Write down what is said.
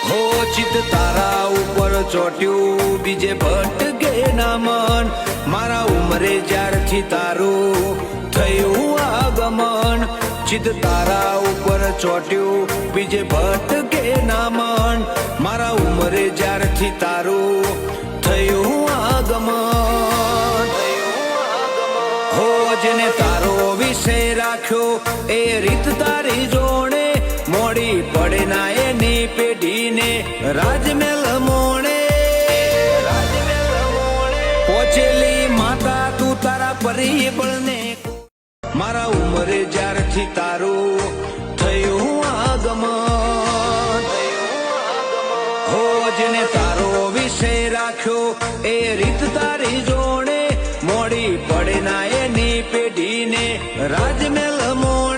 હો ચિત તારા ઉપર ચોટ્યું બીજે ભટકે ના મન મારા ઉમરે જ્યારથી તારું થયું આગમન ચિત તારા ઉપર ચોટ્યું બીજે ભટકે ના મન મારા ઉમરે જ્યારથી તારું થયું આગમન હો જેને તારો વિષય રાખ્યો એ રીત તારી જોડે મોડી પડે ના એની પેઢીને રાજમહેલ મોણે પહોંચેલી માતા તું તારા પરિબળને મારા ઉમરે જ્યારથી તારું થયું આગમન હો જેને તારો વિષય રાખ્યો એ રીત તારી જોડે મોડી પડે ના એની પેઢીને રાજમહેલ મોણે